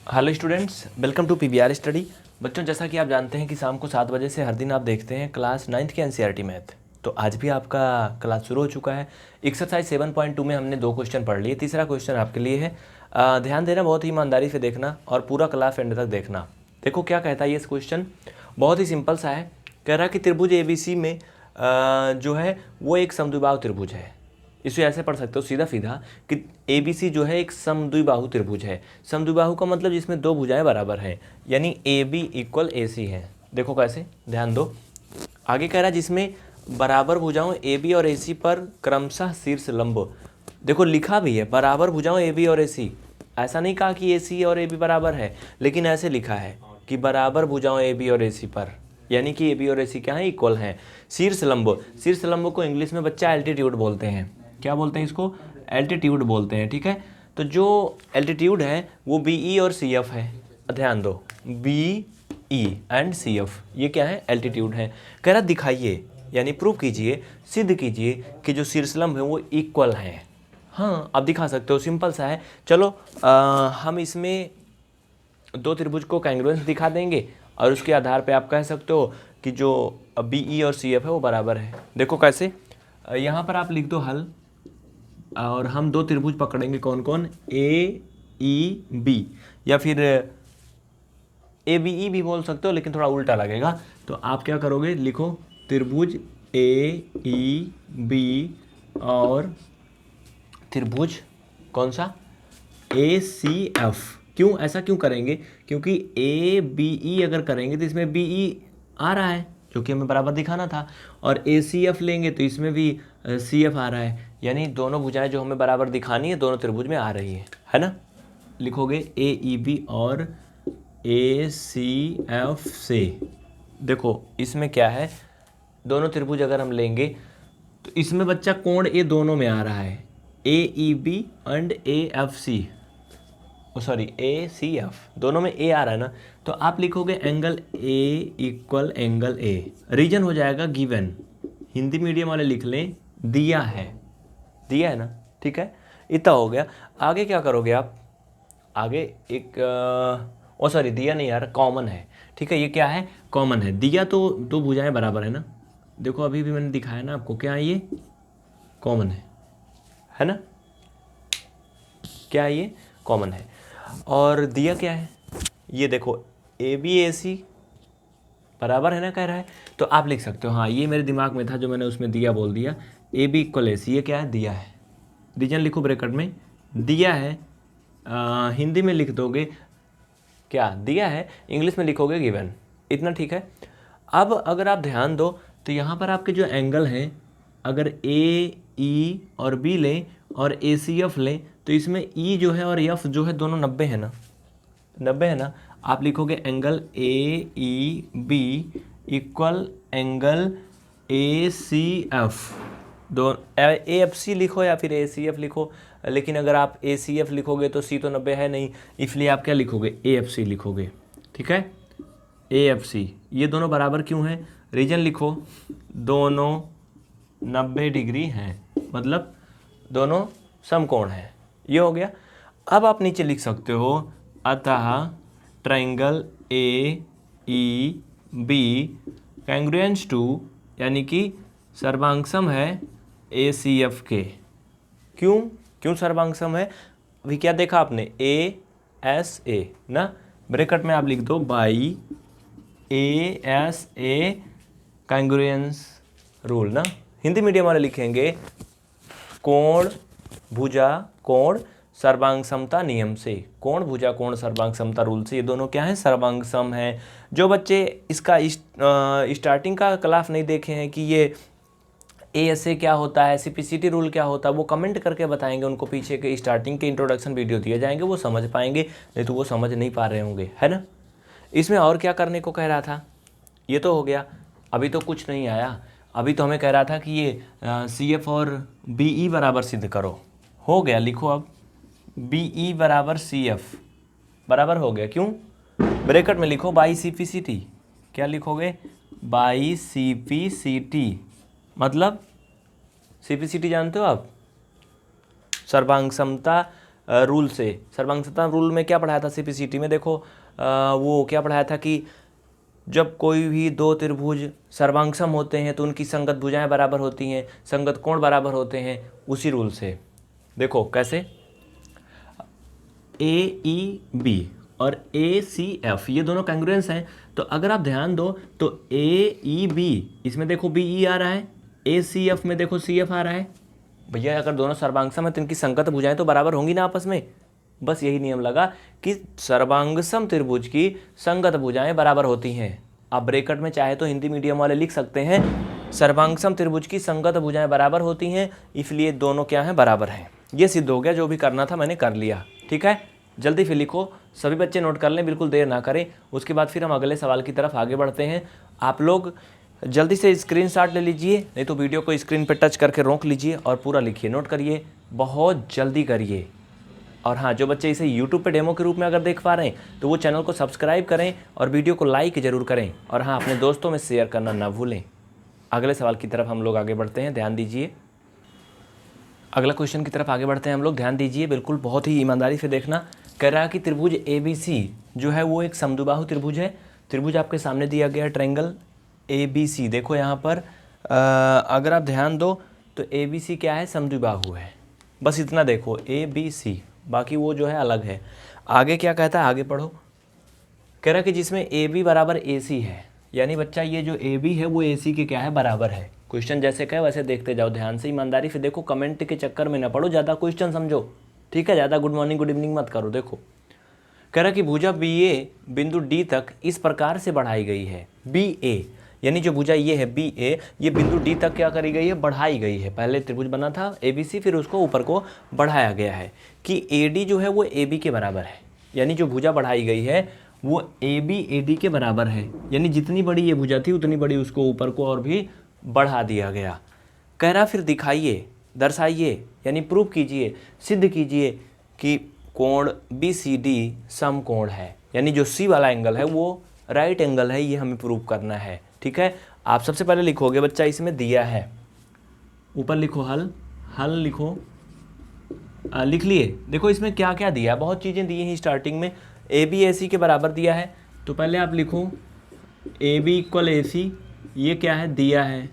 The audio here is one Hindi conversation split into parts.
Hello students, welcome to PVR study. बच्चों, जैसा कि आप जानते हैं कि शाम को 7 बजे से हर दिन आप देखते हैं क्लास 9th की एनसीईआरटी मैथ। तो आज भी आपका क्लास शुरू हो चुका है। एक्सरसाइज 7.2 में हमने 2 क्वेश्चन पढ़ लिए। तीसरा क्वेश्चन आपके लिए है। ध्यान देना, बहुत ही ईमानदारी से देखना और पूरा क्लास एंड तक देखना। देखो क्या कहता है ये क्वेश्चन, बहुत ही सिंपल सा है। कह रहा है कि त्रिभुज एबीसी में जो है वो एक समद्विबाहु त्रिभुज है। इसे ऐसे पढ़ सकते हो सीधा सीधा कि ए बी सी जो है एक समद्विबाहु त्रिभुज है। समद्विबाहु का मतलब जिसमें दो भुजाएं बराबर हैं, यानी ए बी इक्वल ए सी है। देखो कैसे, ध्यान दो। आगे कह रहा है जिसमें बराबर भुजाओं ए बी और ए सी पर क्रमशः शीर्ष लंब। देखो लिखा भी है बराबर भुजाओं ए बी और ए सी, ऐसा नहीं कहा कि ए सी और ए बी बराबर है, लेकिन ऐसे लिखा है कि बराबर भुजाओं ए बी और ए सी पर, यानी कि ए बी और ए सी क्या है, इक्वल हैं। शीर्ष लंब, शीर्ष लंब को इंग्लिश में बच्चा एल्टीट्यूड बोलते हैं। क्या बोलते हैं इसको? एल्टीट्यूड बोलते हैं। ठीक है, तो जो एल्टीट्यूड है वो बी ई और सी एफ है। ध्यान दो, B E and C F, ये क्या है? एल्टीट्यूड है। कह रहा दिखाइए, यानी प्रूव कीजिए, सिद्ध कीजिए कि जो शीर्षलंब है वो इक्वल हैं। हाँ, आप दिखा सकते हो, सिंपल सा है। चलो हम इसमें दो त्रिभुज को कांग्रुएंस दिखा देंगे और उसके आधार पे आप कह सकते हो कि जो बी ई और सी एफ है वो बराबर है। देखो कैसे, यहाँ पर आप लिख दो हल, और हम दो त्रिभुज पकड़ेंगे। कौन कौन? ए ई बी, या फिर ए बी ई भी बोल सकते हो, लेकिन थोड़ा उल्टा लगेगा। तो आप क्या करोगे, लिखो त्रिभुज ए ई बी और त्रिभुज कौन सा? ए सी एफ। क्यों ऐसा क्यों करेंगे? क्योंकि ए बी ई अगर करेंगे तो इसमें बी ई आ रहा है जो कि हमें बराबर दिखाना था, और ए सी एफ लेंगे तो इसमें भी सी एफ आ रहा है, यानी दोनों भुजाएं जो हमें बराबर दिखानी है दोनों त्रिभुज में आ रही है ना। लिखोगे ए ई बी और ए सी एफ से। देखो इसमें क्या है, दोनों त्रिभुज अगर हम लेंगे तो इसमें बच्चा कोण ए दोनों में आ रहा है, A E B and A F C, sorry A C F, दोनों में ए आ रहा है ना। तो आप लिखोगे angle A equal angle A. Reason हो जाएगा गिवन, हिंदी मीडियम वाले लिख लें दिया है, दिया है ना। ठीक है, इतना हो गया। आगे क्या करोगे आप? आगे एक सॉरी दिया नहीं यार, कॉमन है। ठीक है, ये क्या है? कॉमन है। दिया तो दो भुजाएं बराबर है ना। देखो अभी भी मैंने दिखाया ना आपको, क्या है ये? कॉमन है ना। क्या है ये? कॉमन है। और दिया क्या है? ये देखो ए बी ए सी बराबर है ना, कह रहा है। तो आप लिख सकते हो, हाँ ये मेरे दिमाग में था जो मैंने उसमें दिया बोल दिया। ए बी इक्वल ए सी, ये क्या है? दिया है। रीजन लिखो ब्रैकेट में, दिया है। हिंदी में लिख दोगे क्या? दिया है। इंग्लिश में लिखोगे गिवन। इतना ठीक है। अब अगर आप ध्यान दो तो यहाँ पर आपके जो एंगल हैं, अगर ए ई और बी लें और ए सी एफ लें तो इसमें ई जो है और एफ जो है दोनों 90 है ना, 90 है ना। आप लिखोगे angle A E B equal angle A C F. दो ए एफ सी लिखो या फिर ए सी एफ लिखो, लेकिन अगर आप ए सी एफ लिखोगे तो सी तो 90 है नहीं, इसलिए आप क्या लिखोगे? ए एफ सी लिखोगे। ठीक है, ए एफ सी। ये दोनों बराबर क्यों हैं? रीजन लिखो, दोनों 90 डिग्री हैं, मतलब दोनों समकोण हैं। ये हो गया। अब आप नीचे लिख सकते हो, अतः triangle A E B congruence to, यानी कि सर्वांगसम है ए सी एफ के। क्यों क्यों सर्वांगसम है? अभी क्या देखा आपने? ए एस ए ना, ब्रैकेट में आप लिख दो by A S A congruence rule ना। हिंदी मीडियम वाले लिखेंगे कोण भुजा कोण सर्वांग समता नियम से। कोण भुजा कोण सर्वांग समता रूल से ये दोनों क्या है? सर्वांग सम है। जो बच्चे इसका स्टार्टिंग का क्लास नहीं देखे हैं कि ये ए एस ए क्या होता है, सीपीसीटी रूल क्या होता है, वो कमेंट करके बताएंगे। उनको पीछे के स्टार्टिंग के इंट्रोडक्शन वीडियो दिए जाएंगे, वो समझ पाएंगे, नहीं तो वो समझ नहीं पा रहे होंगे, है ना। इसमें और क्या करने को कह रहा था? ये तो हो गया। अभी तो कुछ नहीं आया, अभी तो हमें कह रहा था कि ये सी एफ और बी ई बराबर सिद्ध करो। हो गया, लिखो अब बी ई बराबर सी एफ बराबर हो गया। क्यों? ब्रैकेट में लिखो by C P C T. क्या लिखोगे? By C P C T, मतलब सी पी सी टी जानते हो आप? सर्वांग समता रूल से। सर्वांग रूल में क्या पढ़ाया था CPCT में, देखो वो क्या पढ़ाया था कि जब कोई भी दो त्रिभुज सर्वांगसम होते हैं तो उनकी संगत भुजाएं बराबर होती हैं, संगत कोण बराबर होते हैं, उसी रूल से। देखो कैसे, AEB और ACF ये दोनों कांग्रुएंस हैं। तो अगर आप ध्यान दो तो AEB इसमें देखो BE आ रहा है, ACF में देखो CF आ रहा है। भैया अगर दोनों सर्वांगसम है तो इनकी संगत भुजाएं तो बराबर होंगी ना आपस में। बस यही नियम लगा कि सर्वांगसम त्रिभुज की संगत भुजाएं बराबर होती हैं। आप ब्रैकेट में चाहे तो हिंदी मीडियम वाले लिख सकते हैं, सर्वांगसम त्रिभुज की संगत भुजाएं बराबर होती हैं, इसलिए दोनों क्या हैं, बराबर हैं। ये सिद्ध हो गया, जो भी करना था मैंने कर लिया। ठीक है, जल्दी फिर लिखो, सभी बच्चे नोट कर लें, बिल्कुल देर ना करें। उसके बाद फिर हम अगले सवाल की तरफ आगे बढ़ते हैं। आप लोग जल्दी से स्क्रीनशॉट ले लीजिए, नहीं तो वीडियो को स्क्रीन पर टच करके रोक लीजिए और पूरा लिखिए, नोट करिए, बहुत जल्दी करिए। और हाँ, जो बच्चे इसे YouTube पे डेमो के रूप में अगर देख पा रहे हैं तो वो चैनल को सब्सक्राइब करें और वीडियो को लाइक ज़रूर करें। और हाँ, अपने दोस्तों में शेयर करना ना भूलें। अगले सवाल की तरफ हम लोग आगे बढ़ते हैं, ध्यान दीजिए। अगला क्वेश्चन की तरफ आगे बढ़ते हैं हम लोग, ध्यान दीजिए, बिल्कुल बहुत ही ईमानदारी से देखना। कह रहा है कि त्रिभुज ABC जो है वो एक समद्विबाहु त्रिभुज है। त्रिभुज आपके सामने दिया गया ट्रायंगल ABC। देखो यहाँ पर अगर आप ध्यान दो तो ABC क्या है, समद्विबाहु है। बस इतना देखो, ABC, बाकी वो जो है अलग है। आगे क्या कहता है, आगे पढ़ो। कह रहा है कि जिसमें AB बराबर AC है, यानी बच्चा ये जो AB है वो AC के क्या है, बराबर है। क्वेश्चन जैसे कहे वैसे देखते जाओ, ध्यान से ईमानदारी से देखो, कमेंट के चक्कर में ना पड़ो, ज़्यादा क्वेश्चन समझो, ठीक है, ज़्यादा गुड मॉर्निंग गुड इवनिंग मत करो। देखो कह रहा कि भुजा BA बिंदु D तक इस प्रकार से बढ़ाई गई है। BA यानी जो भुजा ये है BA, ये बिंदु D तक क्या करी गई है, बढ़ाई गई है। पहले त्रिभुज बना था ABC, फिर उसको ऊपर को बढ़ाया गया है कि AD जो है वो AB के बराबर है। यानी जो भुजा बढ़ाई गई है वो AB AD के बराबर है, यानी जितनी बड़ी ये भुजा थी उतनी बड़ी उसको ऊपर को और भी बढ़ा दिया गया। कह रहा फिर दिखाइए, दर्शाइए, यानी प्रूफ कीजिए, सिद्ध कीजिए कि कोण BCD समकोण है, यानी जो C वाला एंगल है वो राइट एंगल है, ये हमें प्रूफ करना है। ठीक है, आप सबसे पहले लिखोगे बच्चा, इसमें दिया है, ऊपर लिखो हल, हल लिखो, लिख लिए। देखो इसमें क्या क्या दिया है, बहुत चीज़ें दी हैं स्टार्टिंग में। AB AC के बराबर दिया है, तो पहले आप लिखो AB इक्वल AC, ये क्या है, दिया है।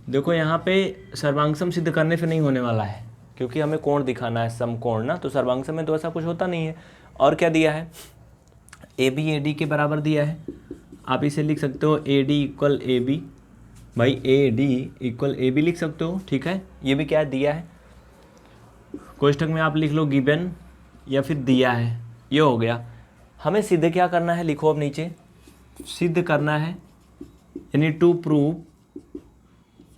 देखो यहाँ पे सर्वांगसम सिद्ध करने से नहीं होने वाला है, क्योंकि हमें कोण दिखाना है, समकोण ना, तो सर्वांगसम में तो ऐसा कुछ होता नहीं है। और क्या दिया है, AB AD के बराबर दिया है। आप इसे लिख सकते हो AD इक्वल AB, भाई AD इक्वल AB लिख सकते हो। ठीक है, ये भी क्या दिया है, कोष्ठक में आप लिख लो गिवन या फिर दिया है, ये हो गया। हमें सिद्ध क्या करना है, लिखो अब नीचे, सिद्ध करना है, यानी टू प्रूव,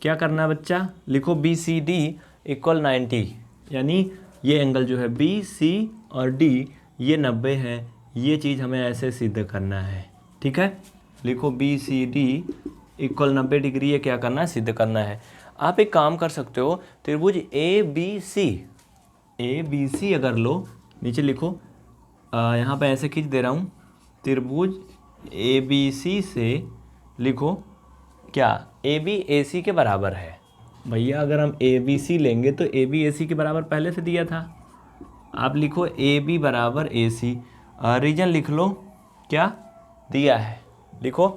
क्या करना है बच्चा, लिखो BCD इक्वल 90, यानी ये एंगल जो है BC और D ये 90 है, ये चीज़ हमें ऐसे सिद्ध करना है। ठीक है, लिखो BCD इक्वल 90 डिग्री, ये क्या करना है, सिद्ध करना है। आप एक काम कर सकते हो, त्रिभुज ABC अगर लो, नीचे लिखो, यहाँ पे ऐसे खींच दे रहा हूँ, त्रिभुज ABC से लिखो क्या, AB AC के बराबर है। भैया अगर हम ABC लेंगे तो AB AC के बराबर पहले से दिया था। आप लिखो AB बराबर AC, रीजन लिख लो, क्या दिया है, लिखो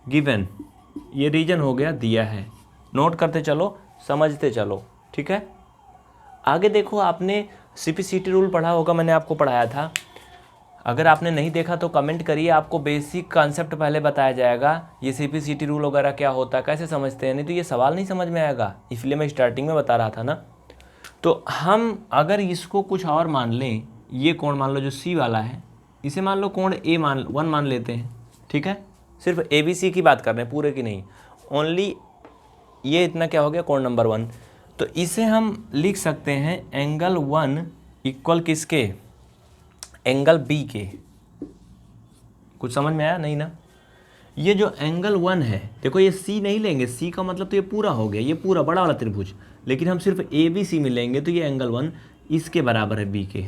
गिवन, ये रीजन हो गया, दिया है। नोट करते चलो, समझते चलो। ठीक है, आगे देखो, आपने CPCT रूल पढ़ा होगा, मैंने आपको पढ़ाया था। अगर आपने नहीं देखा तो कमेंट करिए, आपको बेसिक कॉन्सेप्ट पहले बताया जाएगा, ये CPCT रूल वगैरह क्या होता है, कैसे समझते हैं, नहीं तो ये सवाल नहीं समझ में आएगा, इसलिए मैं स्टार्टिंग में बता रहा था ना। तो हम अगर इसको कुछ और मान लें, ये कोण मान लो जो C वाला है, इसे मान लो कोण A1 मान लेते हैं। ठीक है, सिर्फ ABC की बात कर रहे हैं, पूरे की नहीं, ओनली ये इतना क्या हो गया, कोण नंबर 1। तो इसे हम लिख सकते हैं एंगल 1 इक्वल किसके, एंगल B के। कुछ समझ में आया नहीं ना, ये जो एंगल 1 है, देखो ये C नहीं लेंगे, C का मतलब तो ये पूरा हो गया, ये पूरा बड़ा वाला त्रिभुज, लेकिन हम सिर्फ ABC में लेंगे तो ये एंगल 1 इसके बराबर है, B के।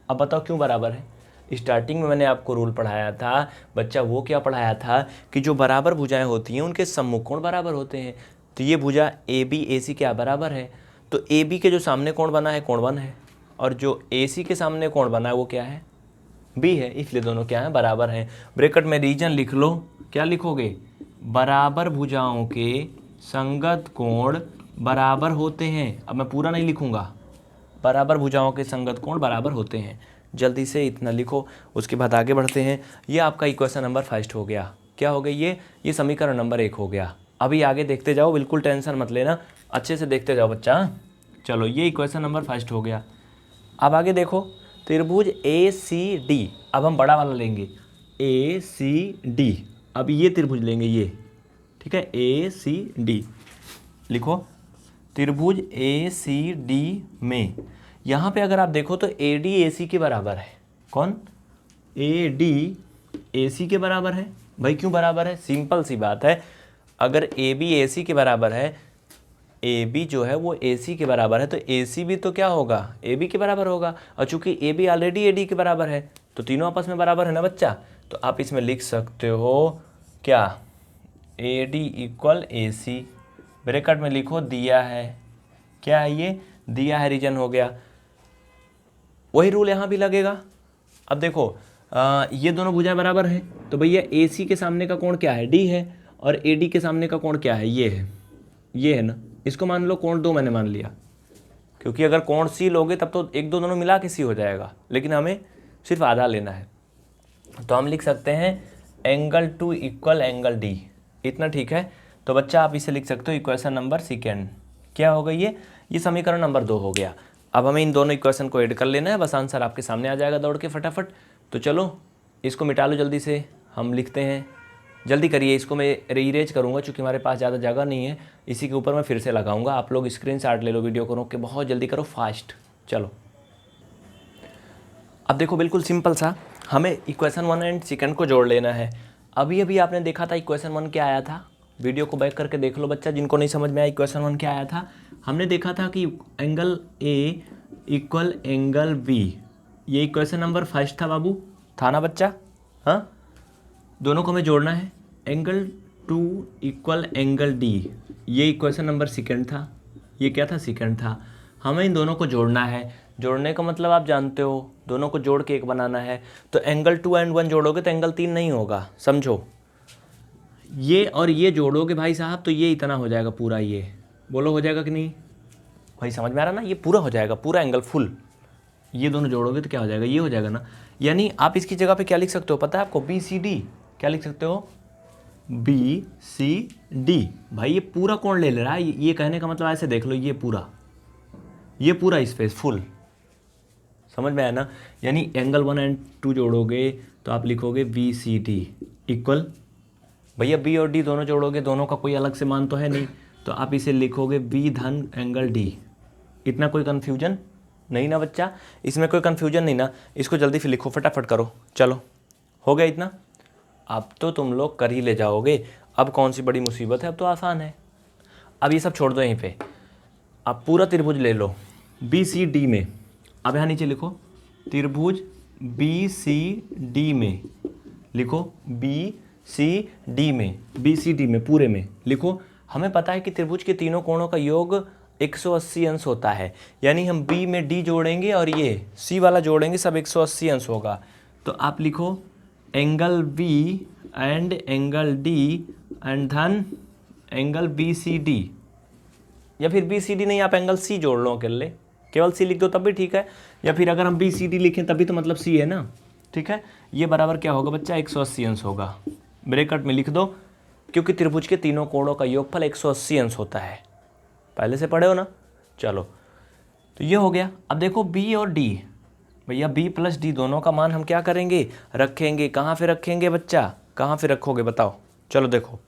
अब बताओ क्यों बराबर है। स्टार्टिंग में मैंने आपको रूल पढ़ाया था बच्चा, वो क्या पढ़ाया था कि जो बराबर भुजाएं होती हैं उनके सम्मुख कोण बराबर होते हैं। तो ये भुजा AB AC क्या बराबर है, तो AB के जो सामने कोण बना है, कोण 1 है, और जो AC के सामने कोण बना है वो क्या है, B है, इसलिए दोनों क्या है, बराबर हैं। ब्रैकेट में रीजन लिख लो, क्या लिखोगे, बराबर भुजाओं के संगत कोण बराबर होते हैं। अब मैं पूरा नहीं लिखूंगा, बराबर भुजाओं के संगत कोण बराबर होते हैं। जल्दी से इतना लिखो, उसके बाद आगे बढ़ते हैं। ये आपका इक्वेशन नंबर फर्स्ट हो गया। क्या हो गया ये समीकरण नंबर 1 हो गया। अभी आगे देखते जाओ, बिल्कुल टेंशन मत लेना, अच्छे से देखते जाओ बच्चा। चलो ये इक्वेशन नंबर फर्स्ट हो गया। अब आगे देखो, त्रिभुज ACD, अब हम बड़ा वाला लेंगे ACD। अब ये त्रिभुज लेंगे ये, ठीक है, ACD लिखो। त्रिभुज ACD में यहाँ पे अगर आप देखो तो AD AC के बराबर है। कौन, AD AC के बराबर है। भाई क्यों बराबर है, सिंपल सी बात है, अगर AB AC के बराबर है, AB जो है वो AC के बराबर है, तो AC भी तो क्या होगा, AB के बराबर होगा। और चूंकि AB ऑलरेडी AD के बराबर है तो तीनों आपस में बराबर है ना बच्चा। तो आप इसमें लिख सकते हो क्या, AD इक्वल AC, ब्रैकेट में लिखो दिया है, क्या है ये, दिया है, रीजन हो गया। वही रूल यहाँ भी लगेगा। अब देखो ये दोनों भुजाएं बराबर हैं, तो भैया AC के सामने का कोण क्या है, D है, और AD के सामने का कोण क्या है, ये है ना। इसको मान लो कोण 2 मैंने मान लिया, क्योंकि अगर कोण C लोगे तब तो एक दो दोनों मिला के C हो जाएगा, लेकिन हमें सिर्फ आधा लेना है। तो हम लिख सकते हैं एंगल 2 इक्वल एंगल D, इतना ठीक है। तो बच्चा आप इसे लिख सकते हो इक्वेशन नंबर सेकेंड। क्या हो गई ये समीकरण नंबर 2 हो गया। अब हमें इन दोनों इक्वेशन को ऐड कर लेना है, बस आंसर आपके सामने आ जाएगा दौड़ के फटाफट। तो चलो इसको मिटा लो जल्दी से, हम लिखते हैं, जल्दी करिए। इसको मैं रीअरेंज करूँगा क्योंकि हमारे पास ज़्यादा जगह नहीं है, इसी के ऊपर मैं फिर से लगाऊंगा। आप लोग स्क्रीनशॉट ले लो वीडियो को रोक के, बहुत जल्दी करो, फास्ट। चलो अब देखो, बिल्कुल सिंपल सा, हमें इक्वेशन 1 एंड सेकंड को जोड़ लेना है। अभी अभी आपने देखा था इक्वेशन 1 क्या आया था, वीडियो को बैक करके देख लो बच्चा, जिनको नहीं समझ में आया इक्वेशन 1 क्या आया था। हमने देखा था कि angle A equal angle B, ये इक्वेशन नंबर फर्स्ट था बाबू, था ना बच्चा। हाँ, दोनों को हमें जोड़ना है। एंगल 2 इक्वल एंगल D, ये इक्वेशन नंबर सेकंड था। ये क्या था, सेकंड था। हमें इन दोनों को जोड़ना है। जोड़ने का मतलब आप जानते हो, दोनों को जोड़ के एक बनाना है। तो एंगल 2 एंड 1 जोड़ोगे तो एंगल 3 नहीं होगा, समझो। ये और ये जोड़ोगे भाई साहब तो ये इतना हो जाएगा पूरा, ये बोलो हो जाएगा कि नहीं भाई, समझ में आ रहा ना, ये पूरा हो जाएगा, पूरा एंगल फुल। ये दोनों जोड़ोगे तो क्या हो जाएगा, ये हो जाएगा ना। यानी आप इसकी जगह पे क्या लिख सकते हो पता है आपको, BCD। क्या लिख सकते हो, BCD। भाई ये पूरा कोण ले रहा है, ये कहने का मतलब ऐसे देख लो, ये पूरा स्पेस फुल, समझ में आया ना। यानी एंगल 1 एंड 2 जोड़ोगे तो आप लिखोगे BCD इक्वल, भैया B और D दोनों जोड़ोगे, दोनों का कोई अलग से मान तो है नहीं, तो आप इसे लिखोगे B धन एंगल D। इतना कोई कन्फ्यूजन नहीं ना बच्चा, इसमें कोई कन्फ्यूजन नहीं ना। इसको जल्दी से लिखो, फटाफट करो। चलो हो गया इतना, अब तो तुम लोग कर ही ले जाओगे। अब कौन सी बड़ी मुसीबत है, अब तो आसान है। अब ये सब छोड़ दो यहीं पे, अब पूरा त्रिभुज ले लो BCD में। अब यहाँ नीचे लिखो त्रिभुज BCD में, लिखो BCD में, BCD में पूरे में लिखो। हमें पता है कि त्रिभुज के तीनों कोणों का योग 180 अंश होता है, यानी हम B में D जोड़ेंगे और ये C वाला जोड़ेंगे, सब 180 अंश होगा। तो आप लिखो angle B and angle D and धन एंगल BCD, या फिर BCD नहीं, आप एंगल C जोड़ लो अकेले, केवल C लिख दो तब भी ठीक है, या फिर अगर हम BCD लिखें तभी तो मतलब C है ना, ठीक है। ये बराबर क्या होगा बच्चा, 180 अंश होगा। ब्रैकेट में लिख दो, क्योंकि त्रिभुज के तीनों कोणों का योगफल 180 अंश होता है, पहले से पढ़े हो ना। चलो तो ये हो गया। अब देखो B और D, भैया B प्लस D दोनों का मान हम क्या करेंगे, रखेंगे। कहाँ पे रखेंगे बच्चा, कहाँ पे रखोगे बताओ। चलो देखो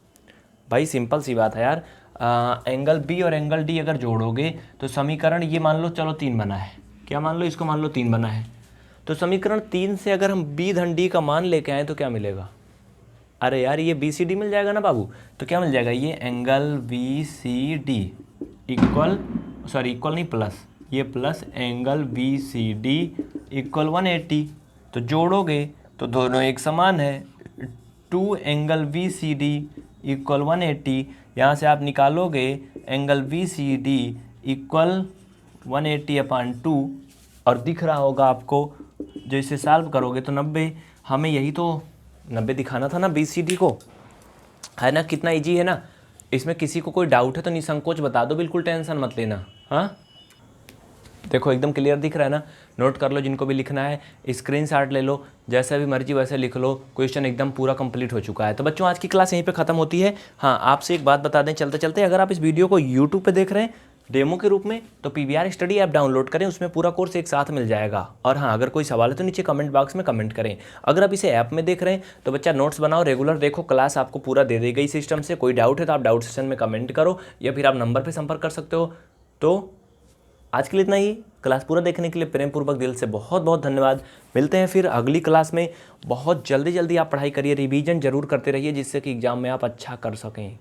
भाई, सिंपल सी बात है यार, एंगल B और एंगल D अगर जोड़ोगे तो समीकरण ये मान लो, चलो 3 बना है, क्या मान लो, इसको मान लो 3 बना है। तो समीकरण 3 से अगर हम B धन D का मान लेके आए तो क्या मिलेगा, अरे यार ये BCD मिल जाएगा ना बाबू। तो क्या मिल जाएगा, ये angle BCD equal, sorry equal नहीं प्लस, ये प्लस एंगल BCD इक्वल 180। तो जोड़ोगे तो दोनों एक समान है, 2 एंगल BCD इक्वल 180। यहाँ से आप निकालोगे एंगल BCD इक्वल 180/2, और दिख रहा होगा आपको, जो इसे सॉल्व करोगे तो 90, हमें यही तो 90 दिखाना था ना BCD को, है ना। कितना ईजी है ना। इसमें किसी को कोई डाउट है तो निसंकोच बता दो, बिल्कुल टेंशन मत लेना। हाँ, देखो एकदम क्लियर दिख रहा है ना। नोट कर लो, जिनको भी लिखना है स्क्रीनशॉट ले लो, जैसे भी मर्जी वैसे लिख लो। क्वेश्चन एकदम पूरा कंप्लीट हो चुका है। तो बच्चों आज की क्लास यहीं पे ख़त्म होती है। हाँ, आपसे एक बात बता दें चलते चलते, अगर आप इस वीडियो को यूट्यूब पे देख रहे हैं डेमो के रूप में तो PVR स्टडी ऐप डाउनलोड करें, उसमें पूरा कोर्स एक साथ मिल जाएगा। और हाँ, अगर कोई सवाल है तो नीचे कमेंट बॉक्स में कमेंट करें। अगर आप इसे ऐप में देख रहे हैं तो बच्चा नोट्स बनाओ, रेगुलर देखो, क्लास आपको पूरा दे दी गई सिस्टम से। कोई डाउट है तो आप डाउट सेशन में कमेंट करो, या फिर आप नंबर पर संपर्क कर सकते हो। तो आज के लिए इतना ही। क्लास पूरा देखने के लिए प्रेम पूर्वक दिल से बहुत बहुत धन्यवाद। मिलते हैं फिर अगली क्लास में। बहुत जल्दी जल्दी आप पढ़ाई करिए, रिवीजन जरूर करते रहिए, जिससे कि एग्जाम में आप अच्छा कर सकें।